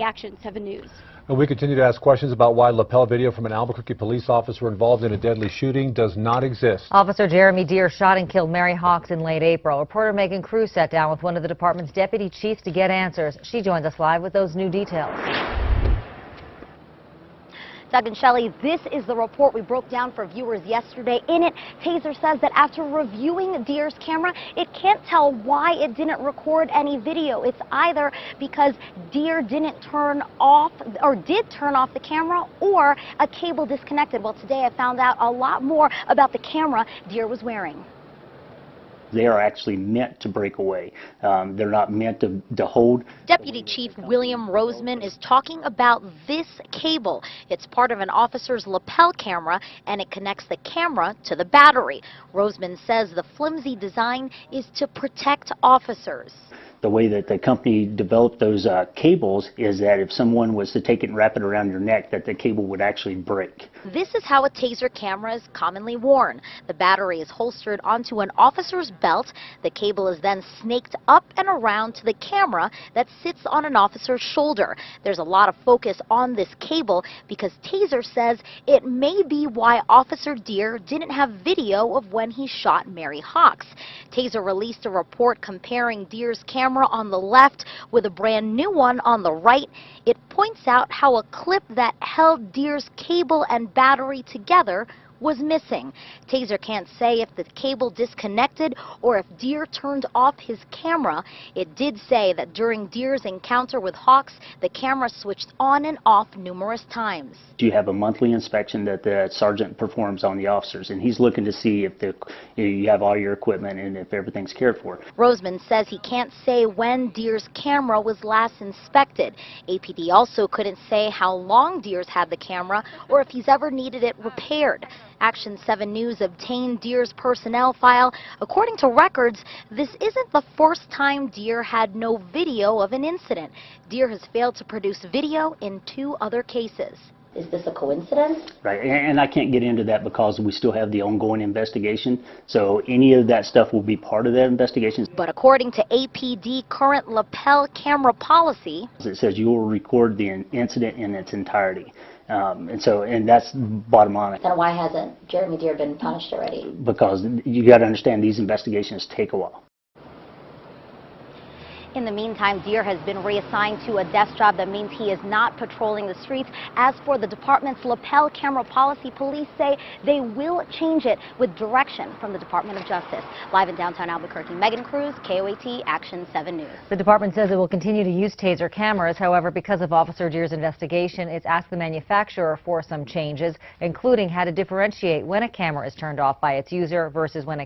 Action 7 News. And we continue to ask questions about why lapel video from an Albuquerque police officer involved in a deadly shooting does not exist. Officer Jeremy Deere shot and killed Mary Hawks in late April. Reporter Megan Cruz sat down with one of the department's deputy chiefs to get answers. She joins us live with those new details. Doug and Shelley, this is the report we broke down for viewers yesterday. In it, Taser says that after reviewing Deere's camera, it can't tell why it didn't record any video. It's either because Deere didn't turn off or did turn off the camera, or a cable disconnected. Well, today I found out a lot more about the camera Deere was wearing. They are actually meant to break away. They're not meant to hold. Deputy Chief William Roseman is talking about this cable. It's part of an officer's lapel camera, and it connects the camera to the battery. Roseman says the flimsy design is to protect officers. The way that the company developed those cables is that if someone was to take it and wrap it around your neck, that the cable would actually break. This is how a Taser camera is commonly worn. The battery is holstered onto an officer's belt. The cable is then snaked up and around to the camera that sits on an officer's shoulder. There's a lot of focus on this cable because Taser says it may be why Officer Deere didn't have video of when he shot Mary Hawks. Taser released a report comparing Deere's camera on the left with a brand new one on the right. It points out how a clip that held Deere's cable and battery together was missing. Taser can't say if the cable disconnected or if Deere turned off his camera. It did say that during Deere's encounter with Hawks, the camera switched on and off numerous times. You have a monthly inspection that the sergeant performs on the officers, and he's looking to see if you have all your equipment and if everything's cared for. Roseman says he can't say when Deere's camera was last inspected. APD also couldn't say how long Deere's had the camera or if he's ever needed it repaired. Action 7 News obtained Deere's personnel file. According to records, this isn't the first time Deere had no video of an incident. Deere has failed to produce video in 2 other cases. Is this a coincidence? Right, and I can't get into that because we still have the ongoing investigation. So any of that stuff will be part of that investigation. But according to APD current lapel camera policy, it says you will record the incident in its entirety. And that's bottom line. then why hasn't Jeremy Deere been punished already? Because you got to understand these investigations take a while. In the meantime, Deere has been reassigned to a desk job. That means he is not patrolling the streets. As for the department's lapel camera policy, police say they will change it with direction from the Department of Justice. Live in downtown Albuquerque, Megan Cruz, KOAT Action 7 News. The department says it will continue to use Taser cameras. However, because of Officer Deere's investigation, it's asked the manufacturer for some changes, including how to differentiate when a camera is turned off by its user versus when a